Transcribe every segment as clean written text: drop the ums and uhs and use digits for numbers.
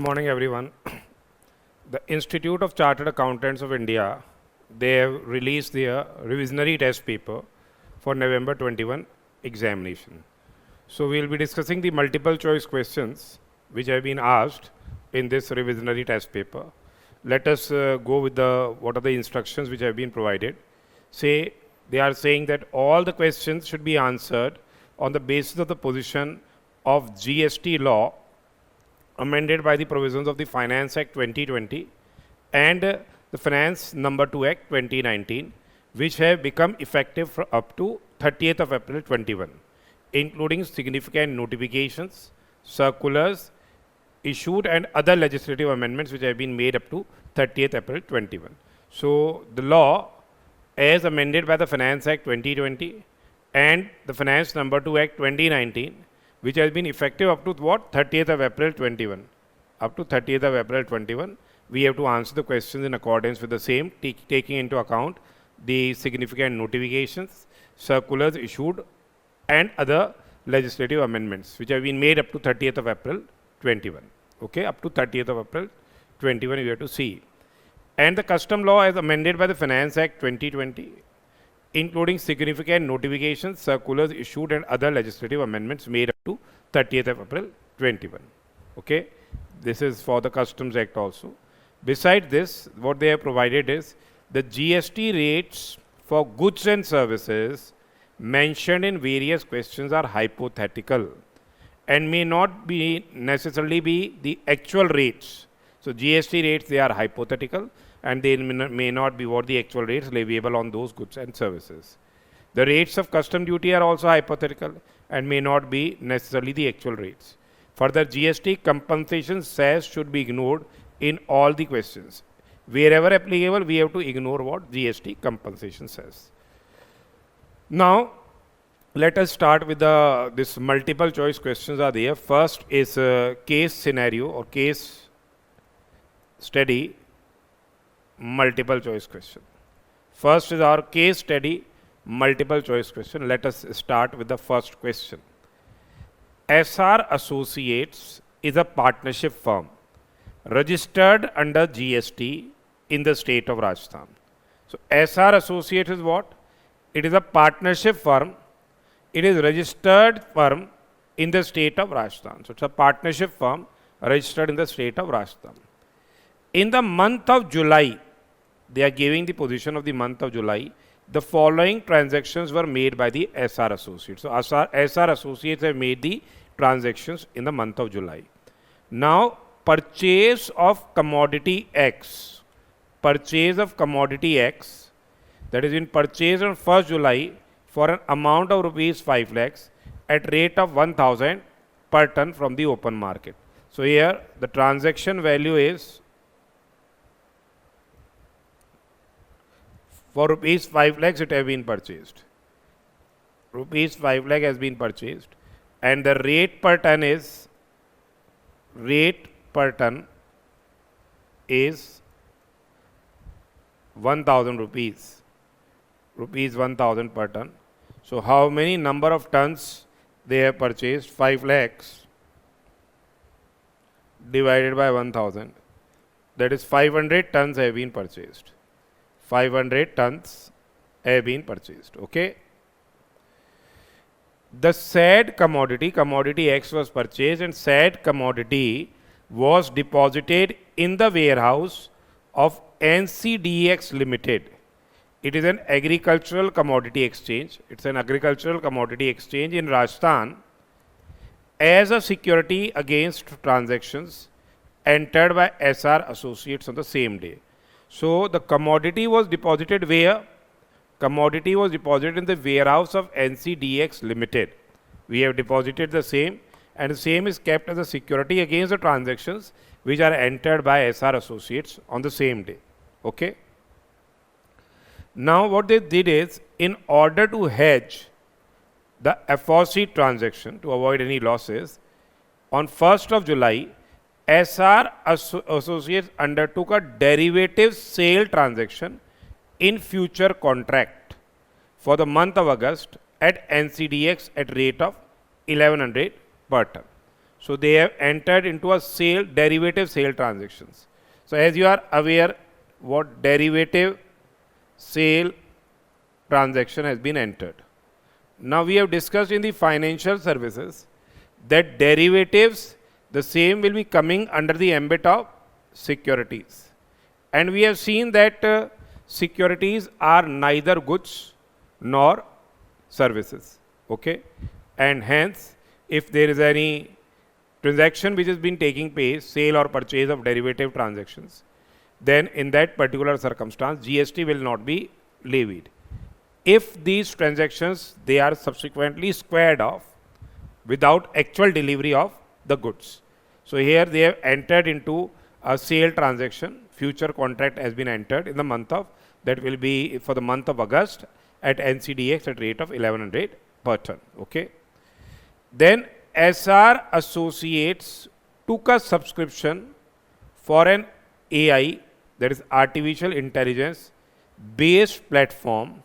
morning, everyone. The Institute of Chartered Accountants of India, they have released their revisionary test paper for November 21 examination. So we'll be discussing the multiple choice questions which have been asked in this revisionary test paper. Let us go with what are the instructions which have been provided. They are saying that all the questions should be answered on the basis of the position of GST law amended by the provisions of the Finance Act 2020 and the Finance Number 2 Act 2019, which have become effective for up to 30th of April 21, including significant notifications, circulars issued and other legislative amendments which have been made up to 30th April 21. So the law as amended by the Finance Act 2020 and the Finance Number 2 Act 2019, which has been effective up to what? 30th of April 21. Up to 30th of April 21, we have to answer the questions in accordance with the same, taking into account the significant notifications, circulars issued and other legislative amendments which have been made up to 30th of April 21. Okay, up to 30th of April 21 we have to see. And the custom law as amended by the Finance Act 2020, including significant notifications, circulars issued and other legislative amendments made up to 30th of April 21. Okay, this is for the Customs Act also. Besides this, what they have provided is the GST rates for goods and services mentioned in various questions are hypothetical and may not be necessarily be the actual rates. So GST rates, they are hypothetical and they may not be what the actual rates leviable on those goods and services. The rates of custom duty are also hypothetical and may not be necessarily the actual rates. Further, GST compensation cess should be ignored in all the questions. Wherever applicable, we have to ignore what? GST compensation cess. Now, let us start with this multiple choice questions are there. First is a case scenario or case study multiple choice question. First is our case study multiple choice question. Let us start with the first question. SR Associates is a partnership firm registered under GST in the state of Rajasthan. So SR Associates is what? It is a partnership firm. It is registered firm in the state of Rajasthan. So it's a partnership firm registered in the state of Rajasthan. In the month of July, they are giving the position of the month of July. The following transactions were made by the SR Associates. So SR Associates have made the transactions in the month of July. Now, purchase of commodity X. Purchase of commodity X, that is in purchase on 1st July for an amount of rupees 5 lakhs at rate of 1000 per ton from the open market. So here the transaction value is for rupees 5 lakhs it has been purchased. Rupees 5 lakh has been purchased and the rate per ton is 1000 rupees. Rupees 1000 per ton. So how many number of tons they have purchased? 5 lakhs divided by 1000. That is 500 tons have been purchased. 500 tons have been purchased. Okay. The said commodity X was purchased and said commodity was deposited in the warehouse of NCDX Limited. It is an agricultural commodity exchange. It's an agricultural commodity exchange in Rajasthan as a security against transactions entered by SR Associates on the same day. So the commodity was deposited where? Commodity was deposited in the warehouse of NCDX Limited. We have deposited the same and the same is kept as a security against the transactions which are entered by SR Associates on the same day. Okay. Now what they did is, in order to hedge the aforesaid transaction to avoid any losses, on 1st of July, SR Associates undertook a derivative sale transaction in future contract for the month of August at NCDX at rate of 1100 per ton. So they have entered into a sale, derivative sale transactions. So as you are aware, what derivative sale transaction has been entered. Now we have discussed in the financial services that derivatives, the same will be coming under the ambit of securities. And we have seen that securities are neither goods nor services. Okay? And hence, if there is any transaction which has been taking place, sale or purchase of derivative transactions, then in that particular circumstance, GST will not be levied. If these transactions, they are subsequently squared off without actual delivery of the goods. So here they have entered into a sale transaction, future contract has been entered in the month of, that will be for the month of August at NCDX at rate of 1100 per ton. Okay. Then SR Associates took a subscription for an AI, that is artificial intelligence based platform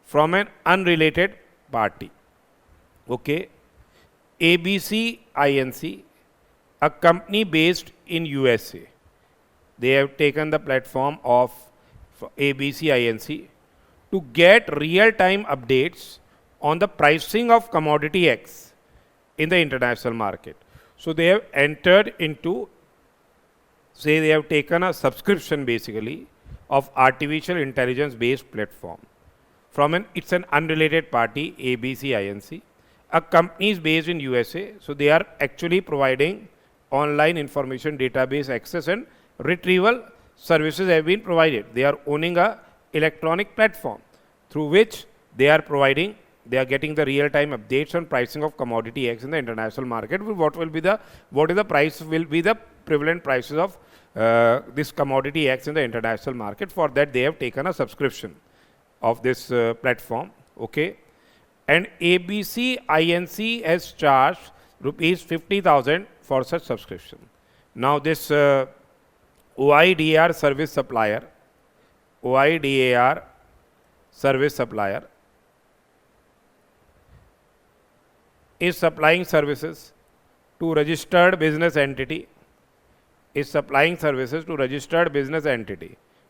from an unrelated party. Okay. ABC Inc., a company based in USA. They have taken the platform of ABC Inc. to get real-time updates on the pricing of commodity X in the international market. So they have entered into, say they have taken a subscription basically of artificial intelligence based platform from it's an unrelated party, ABC Inc. A company is based in USA, so they are actually providing online information database access and retrieval services have been provided. They are owning a electronic platform through which they are providing, they are getting the real-time updates on pricing of commodity X in the international market. What is the price, will be the prevalent prices of this commodity X in the international market. For that they have taken a subscription of this platform. Okay. And ABC Inc. has charged rupees 50,000 for such subscription. Now this OIDAR service supplier is supplying services to registered business entity.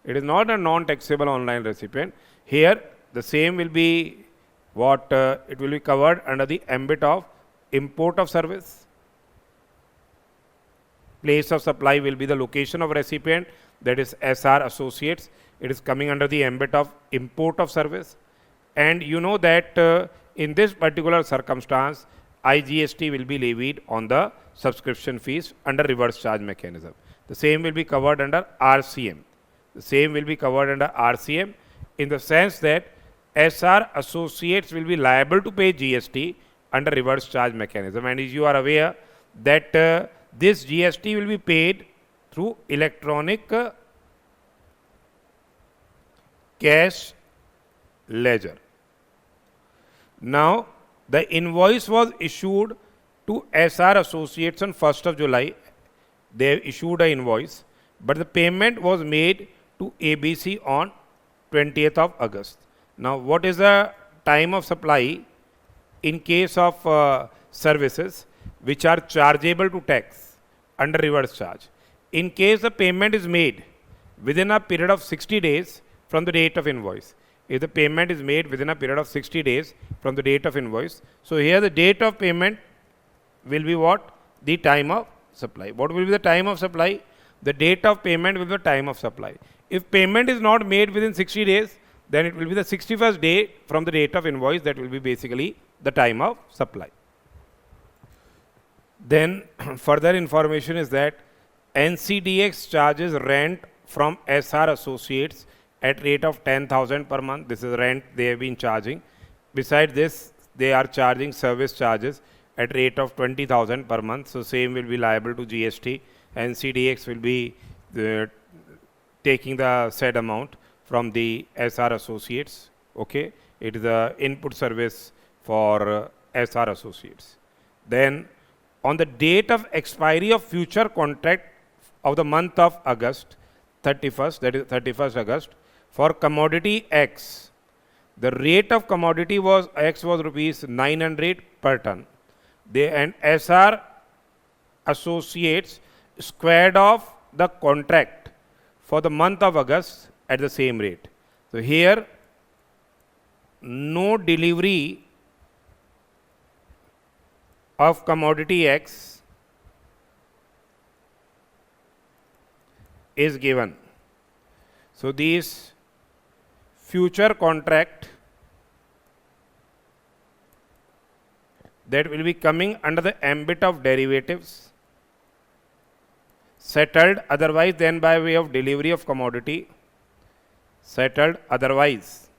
It is not a non-taxable online recipient. Here the same will be what it will be covered under the ambit of import of service. Place of supply will be the location of recipient, that is SR Associates. It is coming under the ambit of import of service. And you know that in this particular circumstance, IGST will be levied on the subscription fees under reverse charge mechanism. The same will be covered under RCM. In the sense that SR Associates will be liable to pay GST under reverse charge mechanism. And as you are aware that this GST will be paid through electronic cash ledger. Now, the invoice was issued to SR Associates on 1st of July. They issued an invoice, but the payment was made to ABC on 20th of August. Now, what is the time of supply in case of services which are chargeable to tax under reverse charge? In case the payment is made within a period of 60 days from the date of invoice. If the payment is made within a period of 60 days from the date of invoice, so here the date of payment will be what? The time of supply. What will be the time of supply? The date of payment will be the time of supply. If payment is not made within 60 days, then it will be the 61st day from the date of invoice, that will be basically the time of supply. Then further information is that NCDX charges rent from SR Associates at rate of 10,000 per month. This is rent they have been charging. Besides this, they are charging service charges at rate of 20,000 per month. So same will be liable to GST. NCDX will be taking the said amount from the SR Associates. Okay, it is the input service for SR Associates. Then on the date of expiry of future contract of the month of August 31st, that is 31st August, for commodity X, the rate of commodity was X was rupees 900 per ton. And SR Associates squared off the contract for the month of August at the same rate. So here no delivery of commodity X is given. So these future contract that will be coming under the ambit of derivatives settled otherwise than by way of delivery of commodity, settled otherwise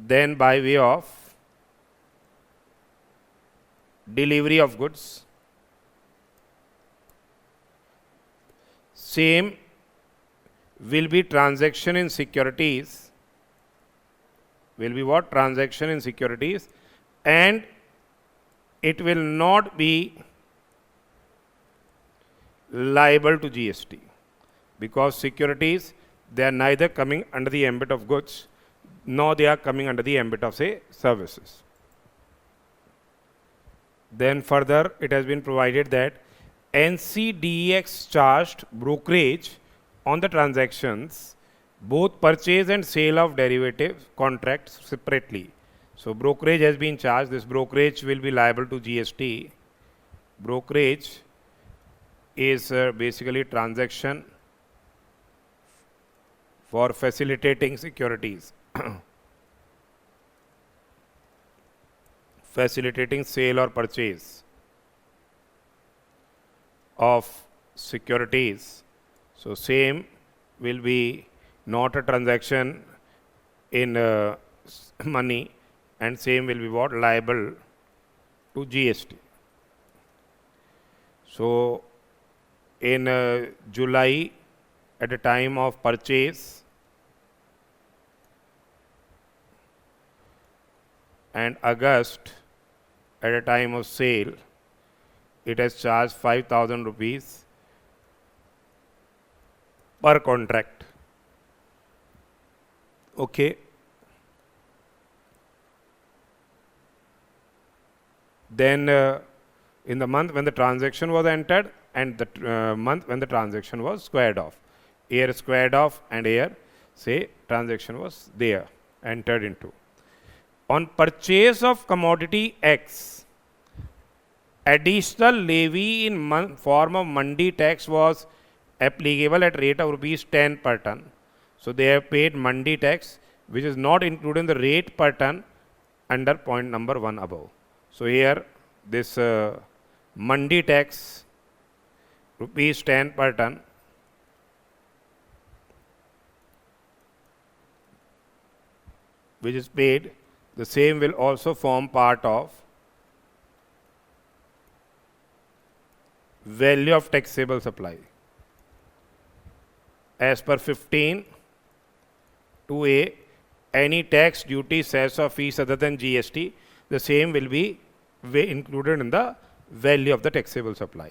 than by way of delivery of goods. Same will be transaction in securities, will be what? Transaction in securities, and it will not be liable to GST, because securities, they are neither coming under the ambit of goods nor they are coming under the ambit of, say, services. Then further it has been provided that NCDEX charged brokerage on the transactions, both purchase and sale of derivative contracts separately. So brokerage has been charged. This brokerage will be liable to GST. Brokerage is basically transaction for facilitating securities, facilitating sale or purchase of securities. So same will be not a transaction in money, and same will be what? Liable to GST. So in July at the time of purchase and August at a time of sale, it has charged 5,000 rupees per contract. Okay. Then in the month when the transaction was entered and the month when the transaction was squared off. Here squared off and here, say, transaction was there, entered into. On purchase of commodity X, additional levy in form of mandi tax was applicable at rate of rupees 10 per ton. So they have paid mandi tax, which is not included in the rate per ton under point number 1 above. So here this mandi tax rupees 10 per ton which is paid, the same will also form part of value of taxable supply. As per 15 2A, any tax, duty, cess or fees other than GST, the same will be included in the value of the taxable supply.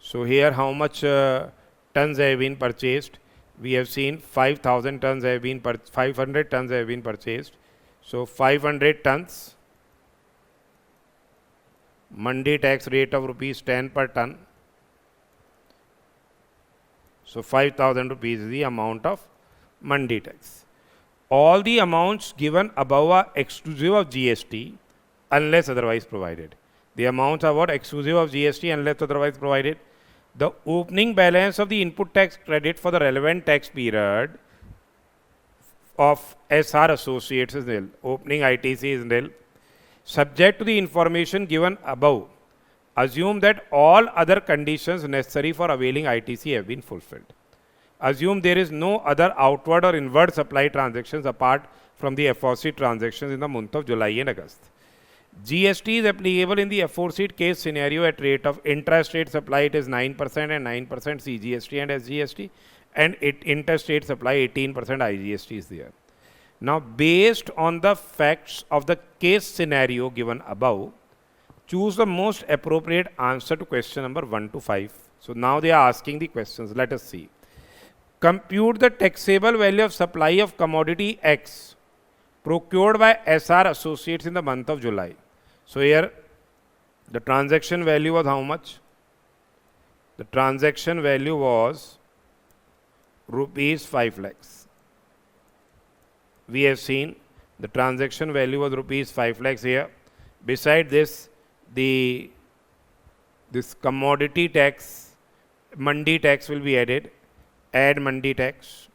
So here how much tons have been purchased? We have seen 5,000 tons have been 500 tons have been purchased. So 500 tons, mandi tax rate of rupees 10 per ton. So 5,000 rupees is the amount of mandi tax. All the amounts given above are exclusive of GST unless otherwise provided. The amounts are what? Exclusive of GST unless otherwise provided. The opening balance of the input tax credit for the relevant tax period of SR Associates is nil. Opening ITC is nil. Subject to the information given above, assume that all other conditions necessary for availing ITC have been fulfilled. Assume there is no other outward or inward supply transactions apart from the aforesaid transactions in the month of July and August. GST is applicable in the aforesaid case scenario at rate of intrastate supply, it is 9% and 9% CGST and SGST, and interstate supply 18% IGST is there. Now, based on the facts of the case scenario given above, choose the most appropriate answer to question number 1 to 5. So now they are asking the questions. Let us see. Compute the taxable value of supply of commodity X procured by SR Associates in the month of July. So here The transaction value was how much? The transaction value was rupees 5 lakhs. We have seen the transaction value was rupees 5 lakhs here. Beside this, this commodity tax, mandi tax will be added. Add mandi tax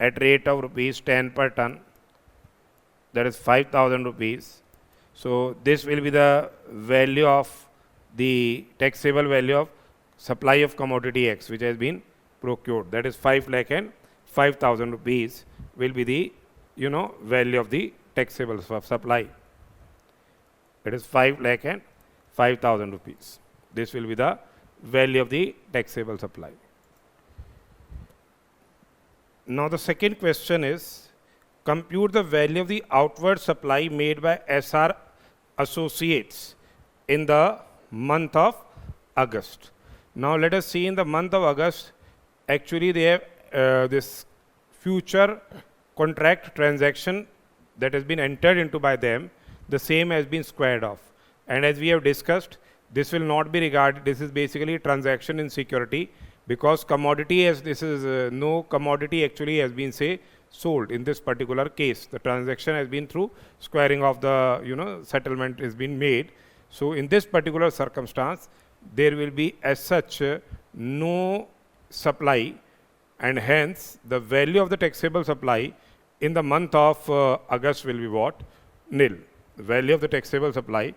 at rate of rupees 10 per ton. That is 5,000 rupees. So this will be the value of the taxable value of supply of commodity X which has been procured. That is 5 lakh and 5,000 rupees will be the value of the taxable supply. It is 5 lakh and 5,000 rupees. This will be the value of the taxable supply. Now the second question is, compute the value of the outward supply made by SR Associates in the month of August. Now let us see in the month of August, actually they have this future contract transaction that has been entered into by them, the same has been squared off. And as we have discussed, this will not be regarded, this is basically a transaction in security, because commodity, as this is no commodity actually has been sold in this particular case. The transaction has been through squaring of the settlement has been made. So in this particular circumstance, there will be as such no supply, and hence the value of the taxable supply in the month of August will be what? Nil. The value of the taxable supply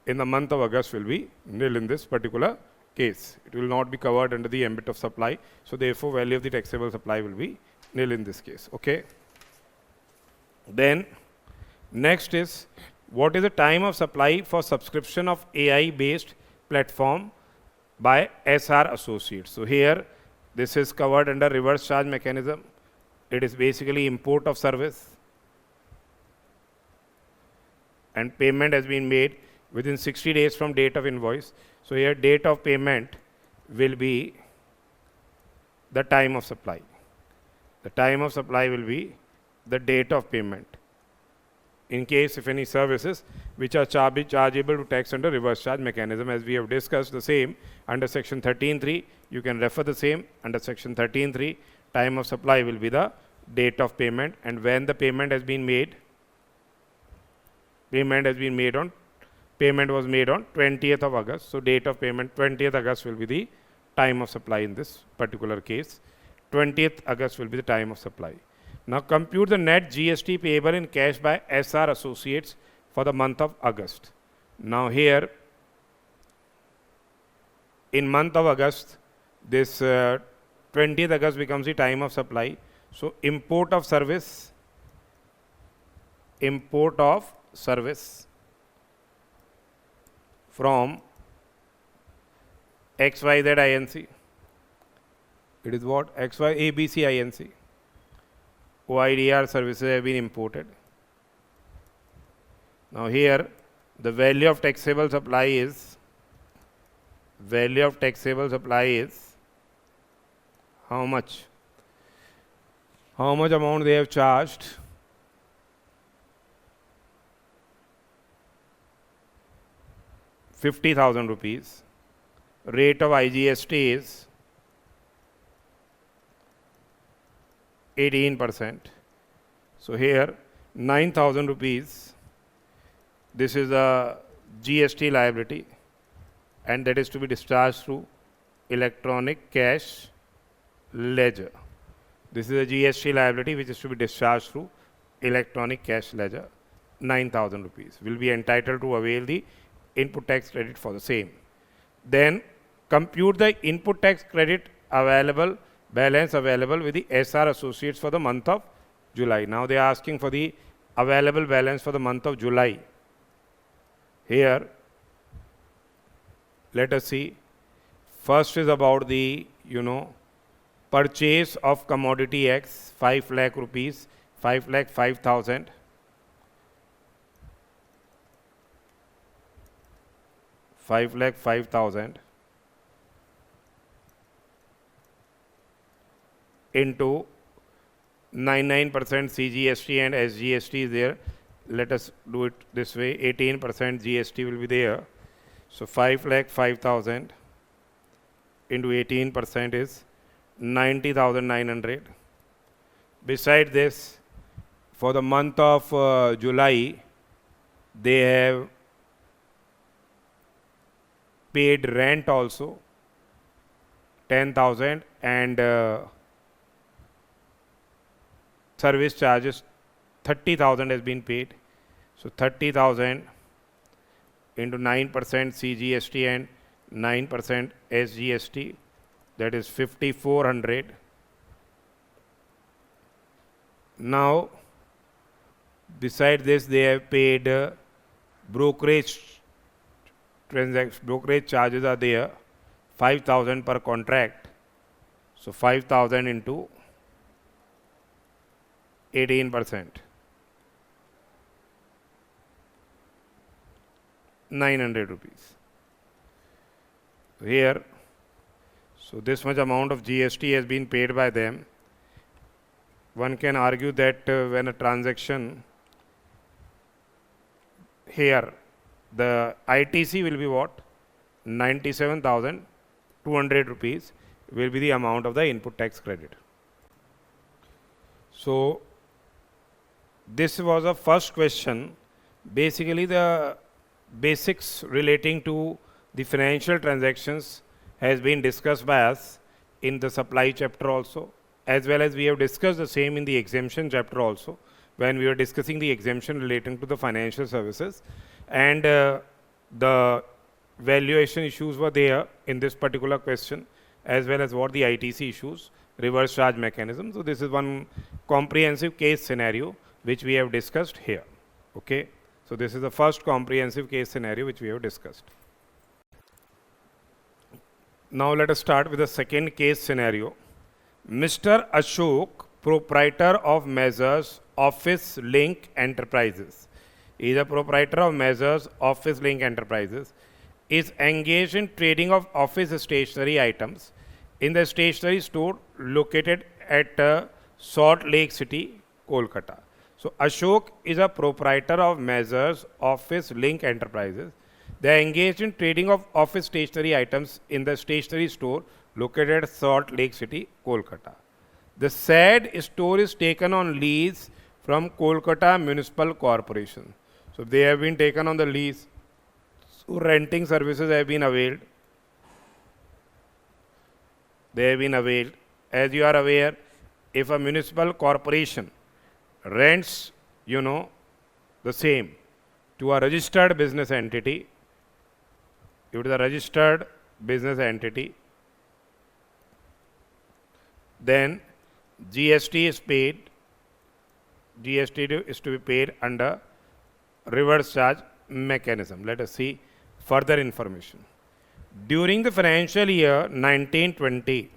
in the month of August will be nil in this particular case. It will not be covered under the ambit of supply. So therefore, value of the taxable supply will be nil in this case. Okay. Then next is, what is the time of supply for subscription of AI based platform by SR Associates? So here this is covered under reverse charge mechanism. It is basically import of service, and payment has been made within 60 days from date of invoice. So here date of payment will be the time of supply. The time of supply will be the date of payment. In case if any services which are chargeable to tax under reverse charge mechanism, as we have discussed the same under section 13.3, you can refer the same under section 13.3. Time of supply will be the date of payment, and when the payment has been made, payment was made on 20th of August. So date of payment 20th August will be the time of supply in this particular case. 20th August will be the time of supply. Now compute the net GST payable in cash by SR Associates for the month of August. Now here in month of August, this 20th August becomes the time of supply. So import of service from XYZ INC. It is what? XY ABC INC. OIDR services have been imported. Now here the value of taxable supply is how much? How much amount they have charged? 50,000 rupees. Rate of IGST is 18%. So here 9,000 rupees. This is a GST liability, and that is to be discharged through electronic cash ledger. This is a GST liability which is to be discharged through electronic cash ledger. 9,000 rupees will be entitled to avail the input tax credit for the same. Then compute the input tax credit balance available with the SR Associates for the month of July. Now they are asking for the available balance for the month of July. Here, let us see. First is about the, purchase of commodity X, 5 lakh rupees, 5 lakh 5,000. 5 lakh 5,000 into 99% CGST and SGST is there, let us do it this way. 18% GST will be there. So 5,05,000 into 18% is 90,900. Beside this, for the month of July, they have paid rent also 10,000 and service charges 30,000 has been paid. So 30,000 into 9% CGST and 9% SGST, that is 5,400. Now, beside this, they have paid brokerage charges are there, 5,000 per contract. So 5,000 into 18%, 900 rupees. Here, so this much amount of GST has been paid by them. One can argue that when a transaction here, the ITC will be what? 97,200 rupees will be the amount of the input tax credit. So this was a first question. Basically, the basics relating to the financial transactions has been discussed by us in the supply chapter also, as well as we have discussed the same in the exemption chapter also, when we were discussing the exemption relating to the financial services. And the valuation issues were there in this particular question, as well as what the ITC issues, reverse charge mechanism. So this is one comprehensive case scenario which we have discussed here. Okay. So this is the first comprehensive case scenario which we have discussed. Now let us start with the second case scenario. Mr. Ashok, proprietor of Measures Office Link Enterprises, is a proprietor of Measures Office Link Enterprises, is engaged in trading of office stationery items in the stationery store located at Salt Lake City, Kolkata. So Ashok is a proprietor of Measures Office Link Enterprises. They are engaged in trading of office stationery items in the stationery store located at Salt Lake City, Kolkata. The said store is taken on lease from Kolkata Municipal Corporation. So they have been taken on the lease. So renting services have been availed. They have been availed. As you are aware, if a municipal corporation rents, the same to a registered business entity, if it is a registered business entity, then GST is paid. GST is to be paid under reverse charge mechanism. Let us see further information. During the financial year 1920,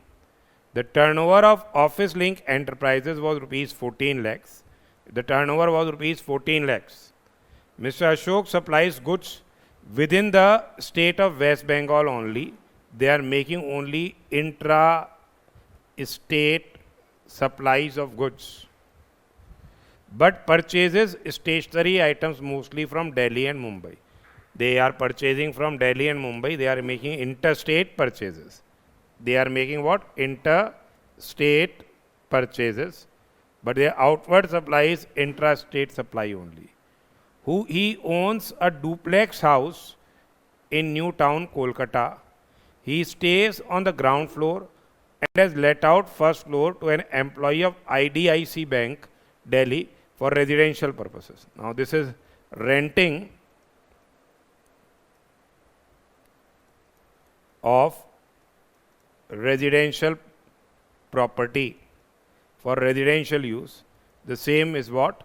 the turnover of Office Link Enterprises was rupees 14 lakhs. The turnover was rupees 14 lakhs. Mr. Ashok supplies goods within the state of West Bengal only. They are making only intra-state supplies of goods, but purchases stationery items mostly from Delhi and Mumbai. They are purchasing from Delhi and Mumbai. They are making interstate purchases. They are making what? Interstate purchases, but their outward supply is intrastate supply only. He owns a duplex house in New Town, Kolkata. He stays on the ground floor and has let out first floor to an employee of IDIC Bank, Delhi, for residential purposes. Now this is renting of residential property for residential use. The same is what?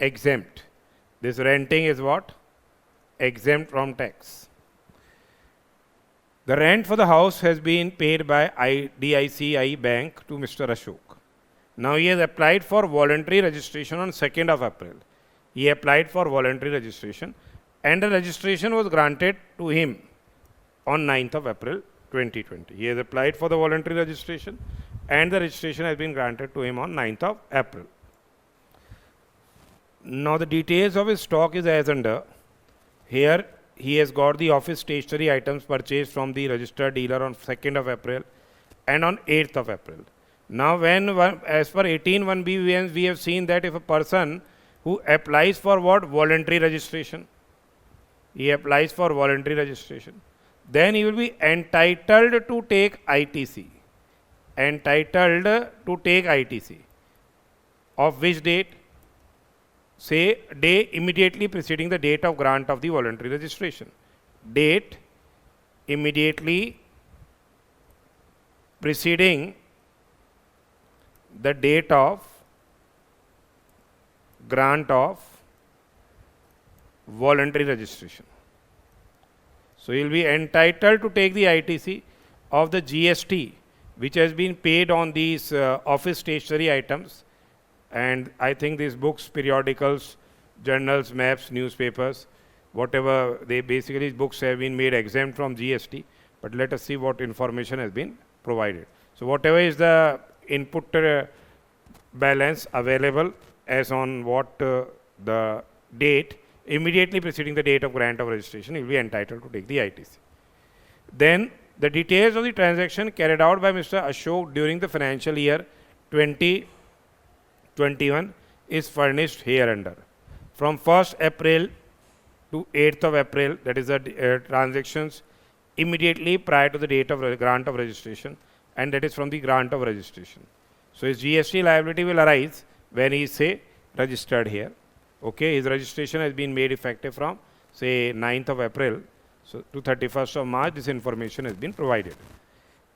Exempt. This renting is what? Exempt from tax. The rent for the house has been paid by IDICI Bank to Mr. Ashok. Now he has applied for voluntary registration on 2nd of April. He applied for voluntary registration and the registration was granted to him on 9th of April 2020. He has applied for the voluntary registration and the registration has been granted to him on 9th of April. Now the details of his stock is as under. Here he has got the office stationery items purchased from the registered dealer on 2nd of April and on 8th of April. Now as per 18(1)(b) we have seen that if a person who applies for what? Voluntary registration. He applies for voluntary registration. Then he will be entitled to take ITC. Entitled to take ITC. Of which date? Say day immediately preceding the date of grant of the voluntary registration. Date immediately preceding the date of grant of voluntary registration. So you will be entitled to take the ITC of the GST which has been paid on these office stationery items, and I think these books, periodicals, journals, maps, newspapers, whatever they basically books have been made exempt from GST. But let us see what information has been provided. So whatever is the input balance available as on what the date immediately preceding the date of grant of registration, he will be entitled to take the ITC. Then the details of the transaction carried out by Mr. Ashok during the financial year 2021 is furnished hereunder. From 1st April to 8th of April, that is the transactions immediately prior to the date of grant of registration, and that is from the grant of registration. So his GST liability will arise when he is, say, registered here. Okay, his registration has been made effective from, say, 9th of April. So to 31st of March, this information has been provided.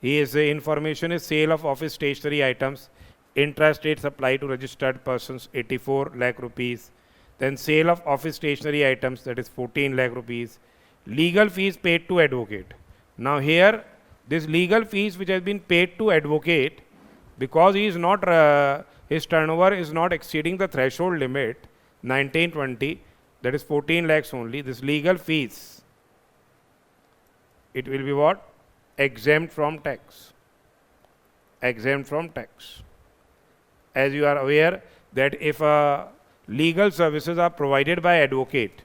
His information is sale of office stationery items, interest rates applied to registered persons 84 lakh rupees. Then sale of office stationery items, that is 14 lakh rupees. Legal fees paid to advocate. Now here, this legal fees which has been paid to advocate, because he is not, his turnover is not exceeding the threshold limit 1920, that is 14 lakhs only. This legal fees, it will be what? Exempt from tax. Exempt from tax. As you are aware that if legal services are provided by advocate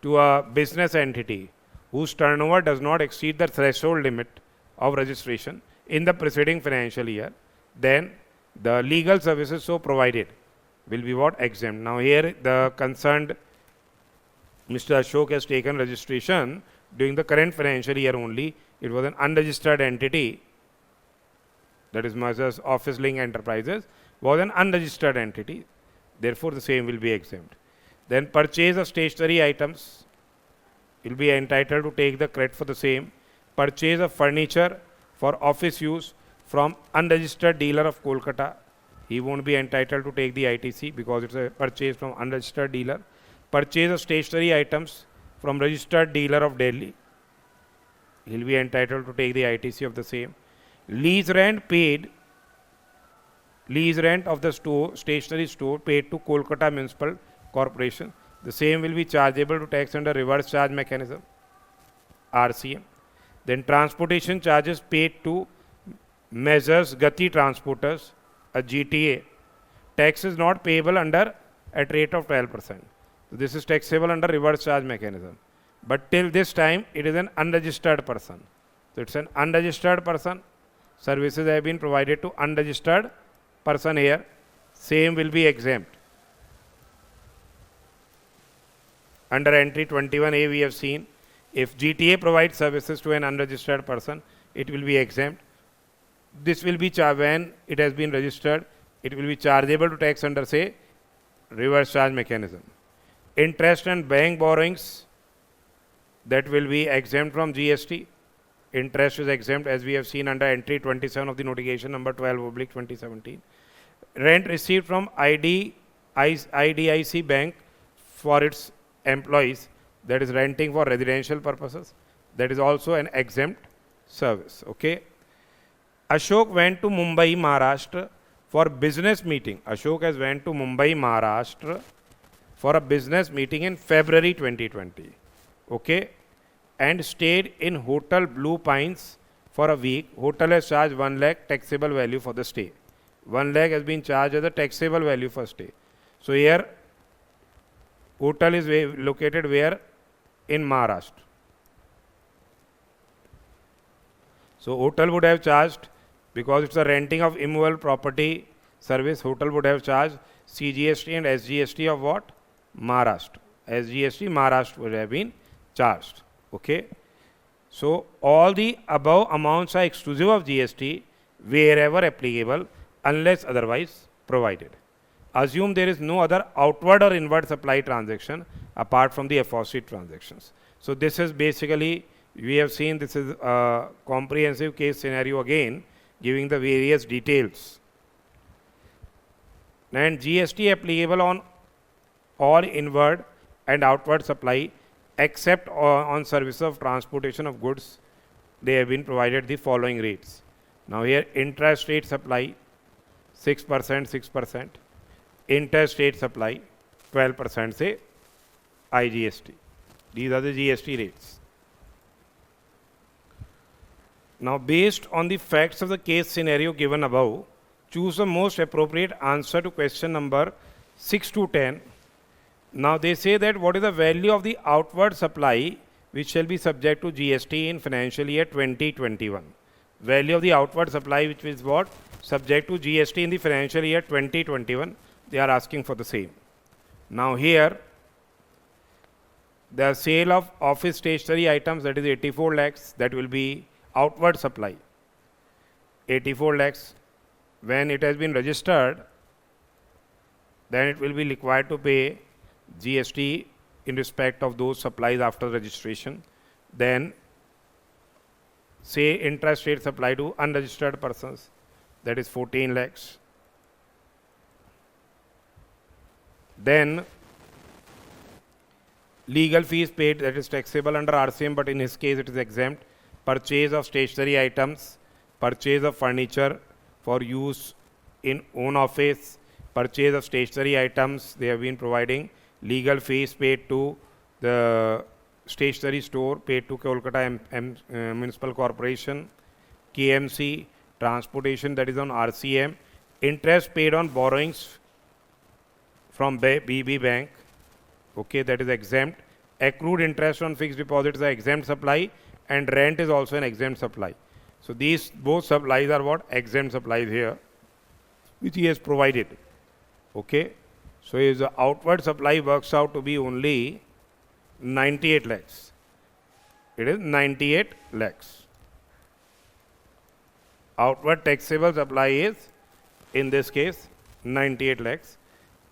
to a business entity whose turnover does not exceed the threshold limit of registration in the preceding financial year, then the legal services so provided will be what? Exempt. Now here the concerned Mr. Ashok has taken registration during the current financial year only. It was an unregistered entity, that is Messrs. Office Link Enterprises, was an unregistered entity. Therefore, the same will be exempt. Then purchase of stationery items, will be entitled to take the credit for the same. Purchase of furniture for office use from unregistered dealer of Kolkata, he won't be entitled to take the ITC because it's a purchase from unregistered dealer. Purchase of stationery items from registered dealer of Delhi, he will be entitled to take the ITC of the same. Lease rent paid, lease rent of the store, stationery store paid to Kolkata Municipal Corporation, the same will be chargeable to tax under reverse charge mechanism, RCM. Then transportation charges paid to Messrs. Gati Transporters, a GTA. Tax is not payable under at rate of 12%. So this is taxable under reverse charge mechanism. But till this time, it is an unregistered person. So it's an unregistered person. Services have been provided to unregistered person here. Same will be exempt. Under entry 21A, we have seen if GTA provides services to an unregistered person, it will be exempt. This will be when it has been registered, it will be chargeable to tax under, say, reverse charge mechanism. Interest and bank borrowings, that will be exempt from GST. Interest is exempt as we have seen under entry 27 of the notification number 12/2017. Rent received from IDIC Bank for its employees, that is renting for residential purposes, that is also an exempt service. Okay. Ashok went to Mumbai, Maharashtra for business meeting. Ashok has went to Mumbai, Maharashtra for a business meeting in February 2020. Okay. And stayed in Hotel Blue Pines for a week. Hotel has charged 1 lakh taxable value for the stay. 1 lakh has been charged as a taxable value for stay. So here Hotel is located where? In Maharashtra. So hotel would have charged, because it's a renting of immovable property service, hotel would have charged CGST and SGST of what? Maharashtra. SGST Maharashtra would have been charged. Okay. So all the above amounts are exclusive of GST wherever applicable unless otherwise provided. Assume there is no other outward or inward supply transaction apart from the aforesaid transactions. So this is basically, we have seen this is a comprehensive case scenario again, giving the various details. And GST applicable on all inward and outward supply except on services of transportation of goods. They have been provided the following rates. Now here intrastate supply 6%, 6%. Interstate supply 12%, say IGST. These are the GST rates. Now based on the facts of the case scenario given above, choose the most appropriate answer to question number 6 to 10. Now they say that what is the value of the outward supply which shall be subject to GST in financial year 2021. Value of the outward supply which is what? Subject to GST in the financial year 2021. They are asking for the same. Now here, the sale of office stationery items, that is 84 lakhs, that will be outward supply. 84 lakhs. When it has been registered, then it will be required to pay GST in respect of those supplies after registration. Then say intrastate supply to unregistered persons, that is 14 lakhs. Then legal fees paid, that is taxable under RCM, but in his case it is exempt. Purchase of stationery items, purchase of furniture for use in own office, purchase of stationery items, they have been providing. Legal fees paid to the stationery store, paid to Kolkata Municipal Corporation, KMC, transportation, that is on RCM, interest paid on borrowings from BB Bank, okay, that is exempt. Accrued interest on fixed deposits are exempt supply, and rent is also an exempt supply. So these both supplies are what? Exempt supplies here, which he has provided. Okay. So his outward supply works out to be only 98 lakhs. It is 98 lakhs. Outward taxable supply is, in this case, 98 lakhs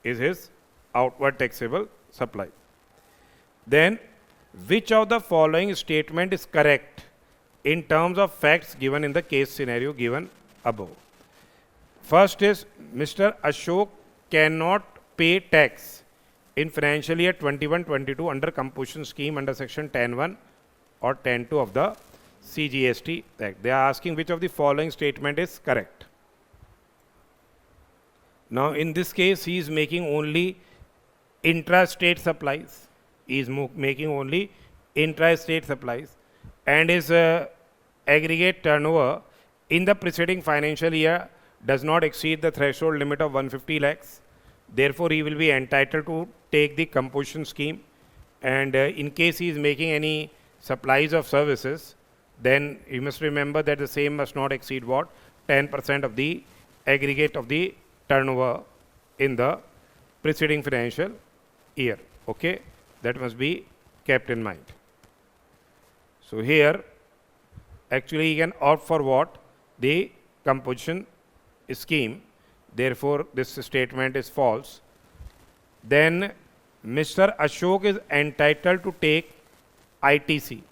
is his outward taxable supply. Then, which of the following statement is correct in terms of facts given in the case scenario given above? First is, Mr. Ashok cannot pay tax in financial year 21-22 under composition scheme under section 10(1) or 10(2) of the CGST Act. They are asking which of the following statement is correct. Now in this case he is making only intrastate supplies. He is making only intrastate supplies, and his aggregate turnover in the preceding financial year does not exceed the threshold limit of 150 lakhs. Therefore, he will be entitled to take the composition scheme, and in case he is making any supplies of services, then you must remember that the same must not exceed what? 10% of the aggregate of the turnover in the preceding financial year. Okay, that must be kept in mind. So here, actually he can opt for what? The composition scheme. Therefore, this statement is false. Then Mr. Ashok is entitled to take ITC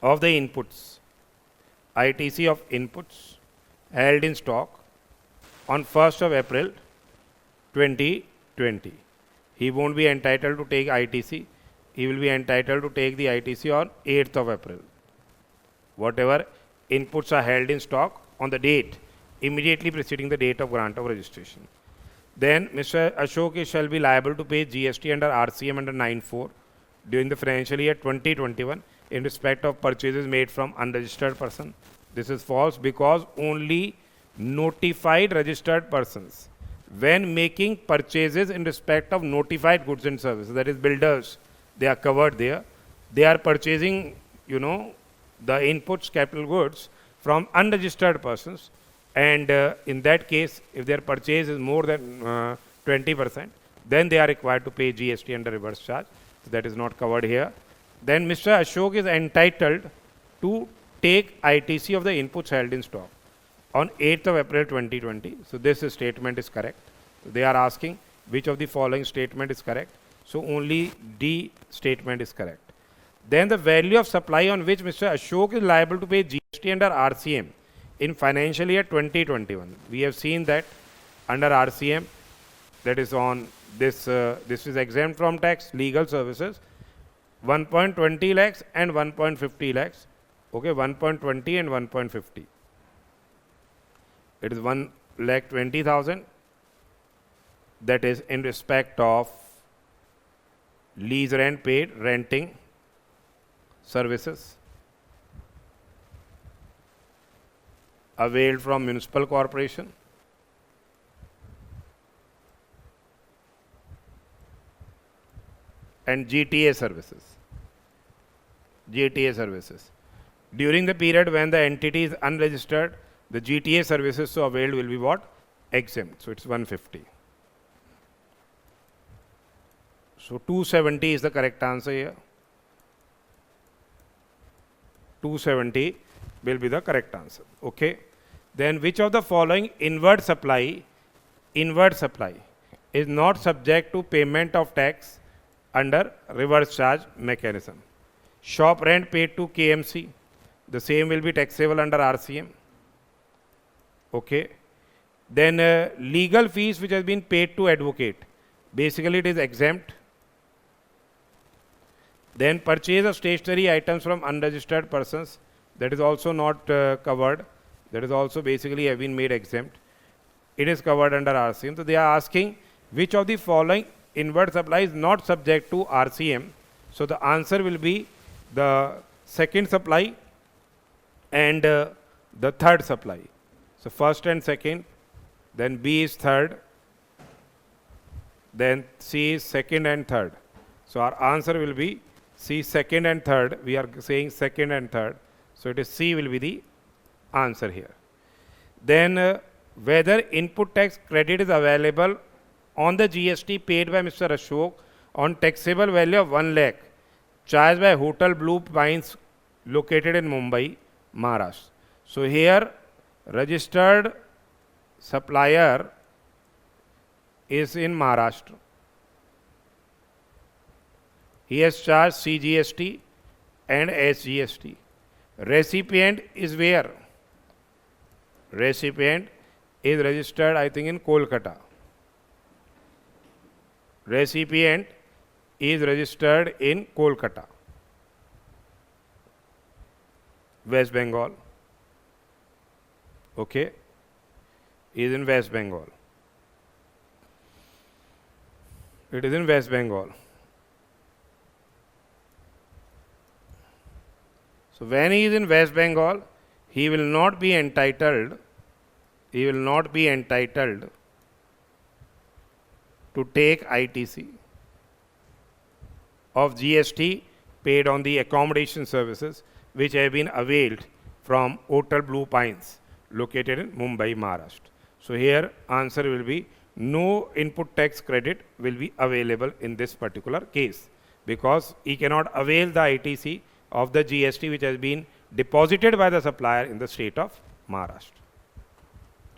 of the inputs. ITC of inputs held in stock on 1st of April 2020. He won't be entitled to take ITC. He will be entitled to take the ITC on 8th of April. Whatever inputs are held in stock on the date immediately preceding the date of grant of registration. Then Mr. Ashok shall be liable to pay GST under RCM under 9(4) during the financial year 2021 in respect of purchases made from unregistered person. This is false because only notified registered persons when making purchases in respect of notified goods and services, that is builders, they are covered there. They are purchasing, the inputs, capital goods from unregistered persons, and in that case, if their purchase is more than 20%, then they are required to pay GST under reverse charge. So that is not covered here. Then Mr. Ashok is entitled to take ITC of the inputs held in stock on 8th of April 2020. So this statement is correct. They are asking which of the following statement is correct. So only D statement is correct. Then the value of supply on which Mr. Ashok is liable to pay GST under RCM in financial year 2021. We have seen that under RCM, that is on this, this is exempt from tax, legal services, 1.20 lakhs and 1.50 lakhs. Okay, 1.20 and 1.50. It is 1,20,000. That is in respect of lease rent paid, renting services availed from municipal corporation. And GTA services. GTA services. During the period when the entity is unregistered, the GTA services so availed will be what? Exempt. So it's 150. So 270 is the correct answer here. 270 will be the correct answer. Okay. Then which of the following inward supply is not subject to payment of tax under reverse charge mechanism? Shop rent paid to KMC, the same will be taxable under RCM. Okay. Then legal fees which has been paid to advocate, basically it is exempt. Then purchase of stationery items from unregistered persons, that is also not covered. That is also basically have been made exempt. It is covered under RCM. So they are asking which of the following inward supply is not subject to RCM. So the answer will be the second supply and the third supply. So first and second, then B is third, then C is second and third. So our answer will be C, second and third. We are saying second and third. So it is C will be the answer here. Then whether input tax credit is available on the GST paid by Mr. Ashok on taxable value of 1 lakh charged by Hotel Blue Pines located in Mumbai, Maharashtra. So here registered supplier is in Maharashtra. He has charged CGST and SGST. Recipient is where? Recipient is registered, I think, in Kolkata. Recipient is registered in Kolkata, West Bengal. Okay, is in West Bengal. It is in West Bengal. So when he is in West Bengal, he will not be entitled to take ITC of GST paid on the accommodation services which have been availed from Hotel Blue Pines located in Mumbai, Maharashtra. So here answer will be no input tax credit will be available in this particular case because he cannot avail the ITC of the GST which has been deposited by the supplier in the state of Maharashtra.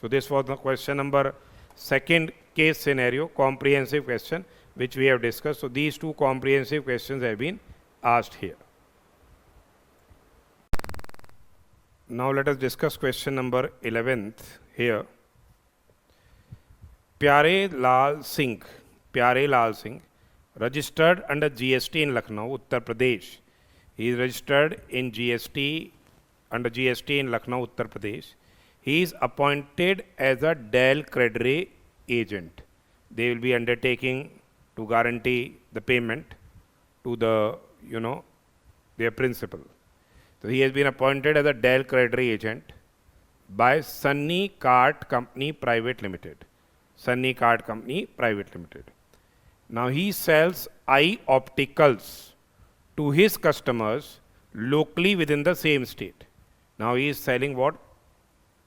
So this was the question number second case scenario, comprehensive question which we have discussed. So these two comprehensive questions have been asked here. Now let us discuss question number 11th here. Pyare Lal Singh, registered under GST in Lucknow, Uttar Pradesh. He is registered in under GST in Lucknow, Uttar Pradesh. He is appointed as a Dell Credere agent. They will be undertaking to guarantee the payment to the, their principal. So he has been appointed as a Dell Credere agent by Sunny Cart Company Private Limited. Sunny Card Company Private Limited. Now he sells eye opticals to his customers locally within the same state. Now he is selling what?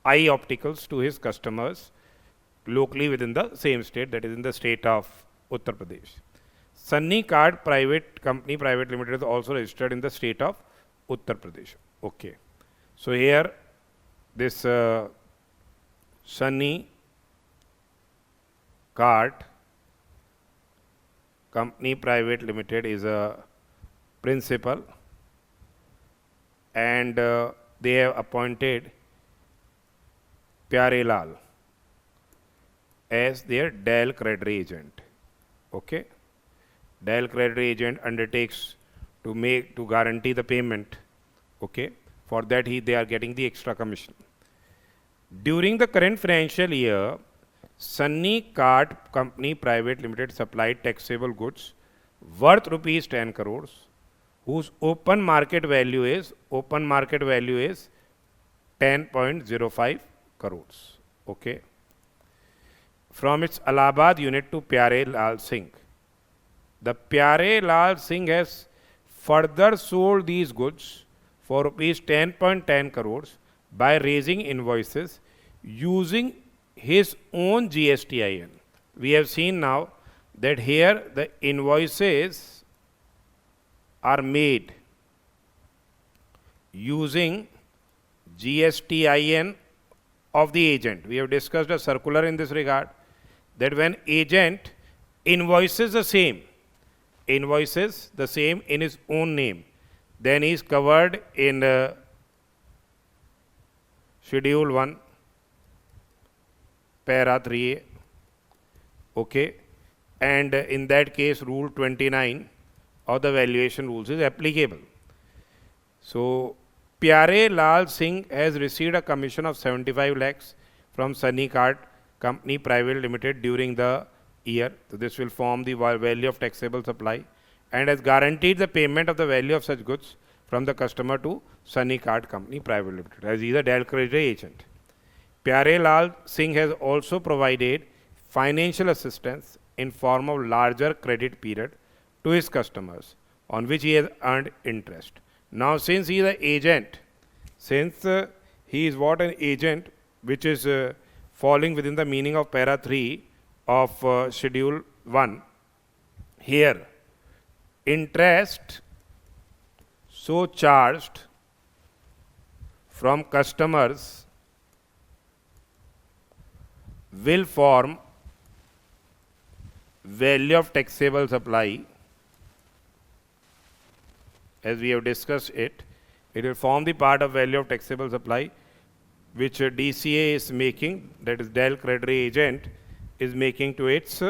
Eye opticals to his customers locally within the same state, that is in the state of Uttar Pradesh. Sunny Card Private Company Private Limited is also registered in the state of Uttar Pradesh. Okay. So here this Sunny Card Company Private Limited is a principal, and they have appointed Pyare Lal as their Dell creditory agent. Okay. Dell creditory agent undertakes to guarantee the payment. Okay. For that they are getting the extra commission. During the current financial year, Sunny Card Company Private Limited supplied taxable goods worth rupees 10 crores, whose open market value is 10.05 crores. Okay. From its Allahabad unit to Pyare Lal Singh. The Pyare Lal Singh has further sold these goods for rupees 10.10 crores by raising invoices using his own GSTIN. We have seen now that here the invoices are made using GSTIN of the agent. We have discussed a circular in this regard, that when agent invoices the same in his own name, then he is covered in Schedule 1, Para 3A. Okay. And in that case, Rule 29 of the valuation rules is applicable. So, Pyare Lal Singh has received a commission of 75 lakhs from Sunny Card Company Private Limited during the year. So, this will form the value of taxable supply, and has guaranteed the payment of the value of such goods from the customer to Sunny Card Company Private Limited, as he is a Dell creditory agent. Pyare Lal Singh has also provided financial assistance in form of larger credit period to his customers, on which he has earned interest. Now, since he is an agent, he is what, an agent which is falling within the meaning of Para 3 of Schedule 1, here interest so charged from customers will form value of taxable supply. As we have discussed it will form the part of value of taxable supply which DCA is making, that is Dell creditory agent is making to its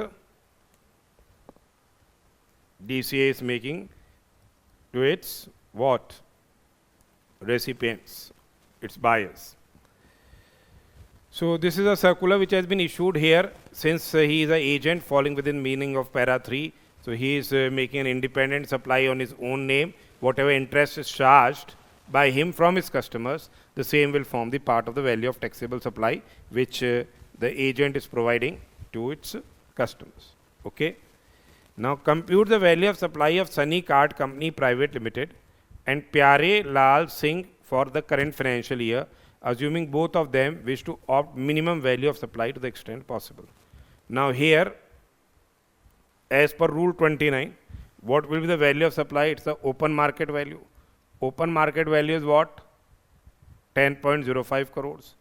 what? Recipients, its buyers. So this is a circular which has been issued here, since he is an agent falling within meaning of Para 3. So he is making an independent supply on his own name. Whatever interest is charged by him from his customers, the same will form the part of the value of taxable supply which the agent is providing to its customers. Okay. Now compute the value of supply of Sunny Card Company Private Limited and Pyare Lal Singh for the current financial year, assuming both of them wish to opt minimum value of supply to the extent possible. Now here, as per Rule 29, what will be the value of supply? It's the open market value. Open market value is what? 10.05 crores.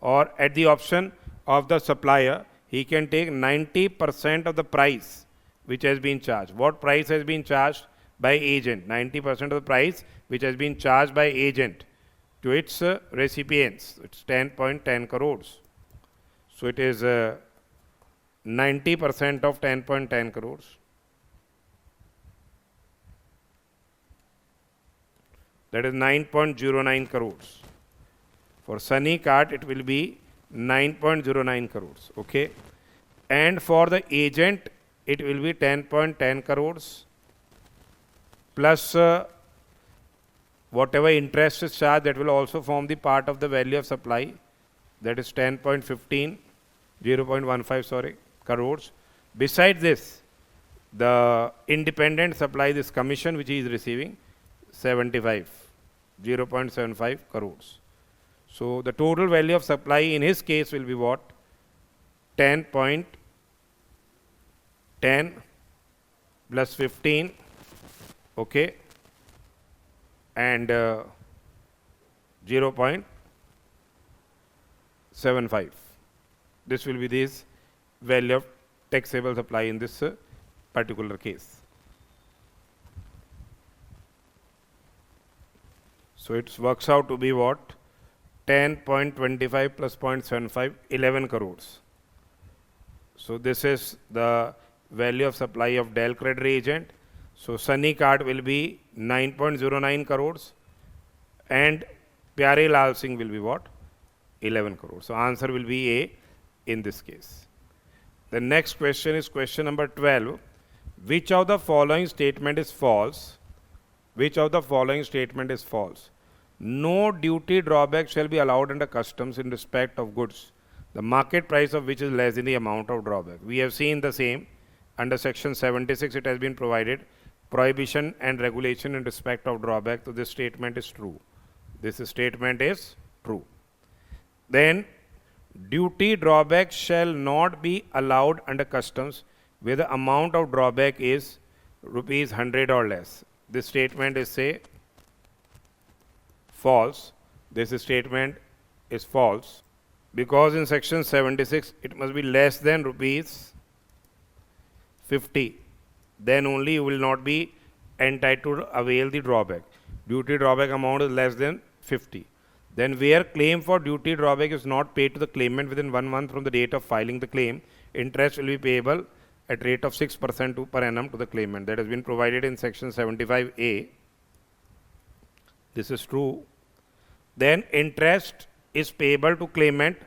Or at the option of the supplier, he can take 90% of the price which has been charged. What price has been charged by agent? 90% of the price which has been charged by agent to its recipients. It's 10.10 crores. So it is 90% of 10.10 crores. That is 9.09 crores. For Sunny Card, it will be 9.09 crores. Okay. And for the agent, it will be 10.10 crores plus whatever interest is charged, that will also form the part of the value of supply, that is 10.15. 0.15 crores. Besides this, the independent supply this commission which he is receiving 0.75 crores. So the total value of supply in his case will be what? 10.10 plus 15, okay, and 0.75. This will be this value of taxable supply in this particular case. So it works out to be what? 10.25 plus 0.75, 11 crores. So this is the value of supply of Dell credit reagent. So Sunny card will be 9.09 crores and Pyare Lal Singh will be what? 11 crores. So answer will be A in this case. The next question is question number 12. Which of the following statement is false? Which of the following statement is false? No duty drawback shall be allowed under customs in respect of goods, the market price of which is less than the amount of drawback. We have seen the same. Under section 76 it has been provided prohibition and regulation in respect of drawback. So this statement is true. This statement is true. Then duty drawback shall not be allowed under customs where the amount of drawback is rupees 100 or less. This statement is say false. This statement is false because in section 76 it must be less than rupees 50. Then only you will not be entitled to avail the drawback. Duty drawback amount is less than 50. Then where claim for duty drawback is not paid to the claimant within 1 month from the date of filing the claim, interest will be payable at rate of 6% per annum to the claimant. That has been provided in section 75A. This is true. Then interest is payable to claimant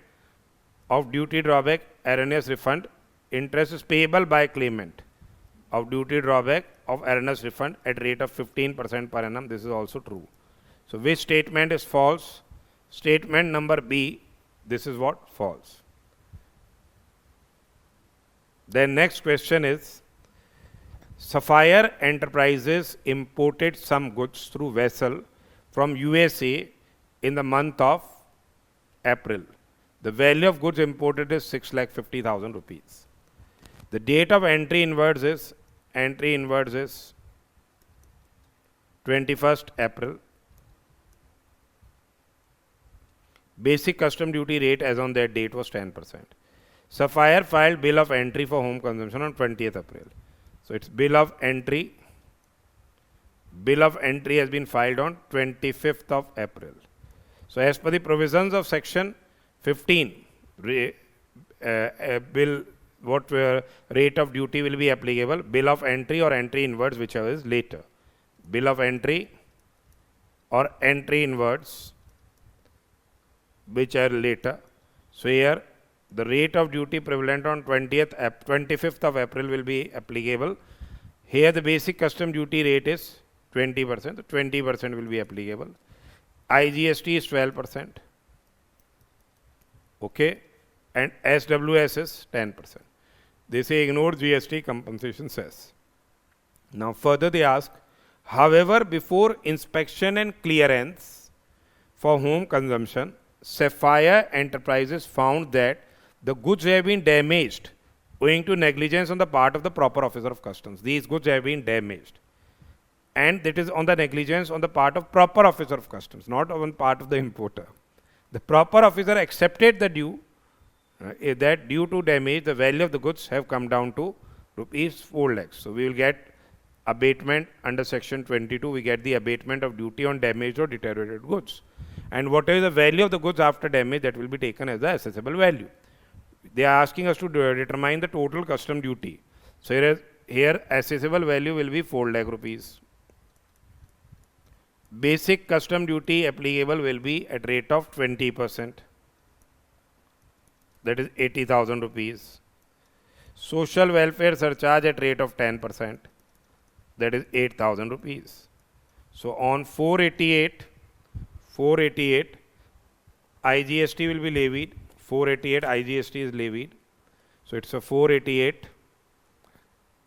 of duty drawback erroneous refund. Interest is payable by claimant of duty drawback of erroneous refund at rate of 15% per annum. This is also true. So which statement is false? Statement number B. This is what? False. Then next question is, Sapphire Enterprises imported some goods through vessel from USA in the month of April. The value of goods imported is 6,50,000 rupees. The date of entry inwards is 21st April. Basic custom duty rate as on that date was 10%. Sapphire filed bill of entry for home consumption on 20th April. So its bill of entry has been filed on 25th of April. So as per the provisions of section 15, rate of duty will be applicable? Bill of entry or entry inwards, whichever is later. Bill of entry or entry inwards, which are later. So here the rate of duty prevalent on 25th of April will be applicable. Here the basic custom duty rate is 20%. 20% will be applicable. IGST is 12%. Okay. And SWS is 10%. They say ignore GST compensation cess. Now further they ask, however, before inspection and clearance for home consumption, Sapphire Enterprises found that the goods have been damaged owing to negligence on the part of the proper officer of customs. These goods have been damaged. And that is on the negligence on the part of proper officer of customs, not on part of the importer. The proper officer accepted the due, that due to damage, the value of the goods have come down to rupees 4 lakhs. So we will get abatement under section 22. We get the abatement of duty on damaged or deteriorated goods. And whatever the value of the goods after damage, that will be taken as the assessable value. They are asking us to determine the total custom duty. So here assessable value will be 4 lakh rupees. Basic custom duty applicable will be at rate of 20%. That is 80,000 rupees. Social welfare surcharge at rate of 10%. That is 8,000 rupees. So on 488, IGST will be levied. 488 IGST is levied. So it's a 488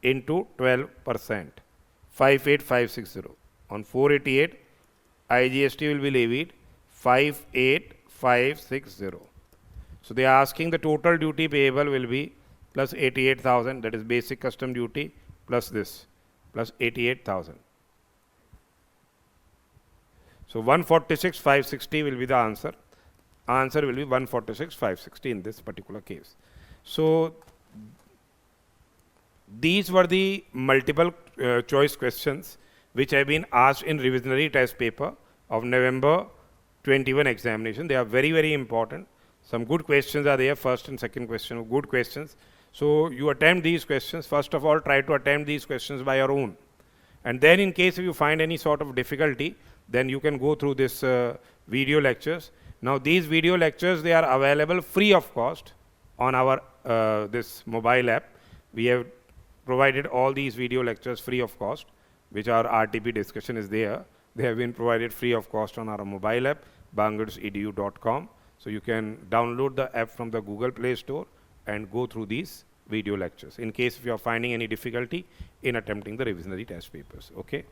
into 12%, 58560. On 488, IGST will be levied 58560. So they are asking the total duty payable will be plus 88,000, that is basic custom duty, plus this, plus 88,000. So 146,560 will be the answer. Answer will be 146,560 in this particular case. So these were the multiple choice questions which have been asked in revisionary test paper of November 21 examination. They are very, very important. Some good questions are there, first and second question, good questions. So you attempt these questions. First of all, try to attempt these questions by your own. And then in case if you find any sort of difficulty, then you can go through this video lectures. Now these video lectures, they are available free of cost on our this mobile app. We have provided all these video lectures free of cost, which our RTP discussion is there. They have been provided free of cost on our mobile app, bangarsedu.com. So you can download the app from the Google Play Store and go through these video lectures in case if you are finding any difficulty in attempting the revisionary test papers. Okay.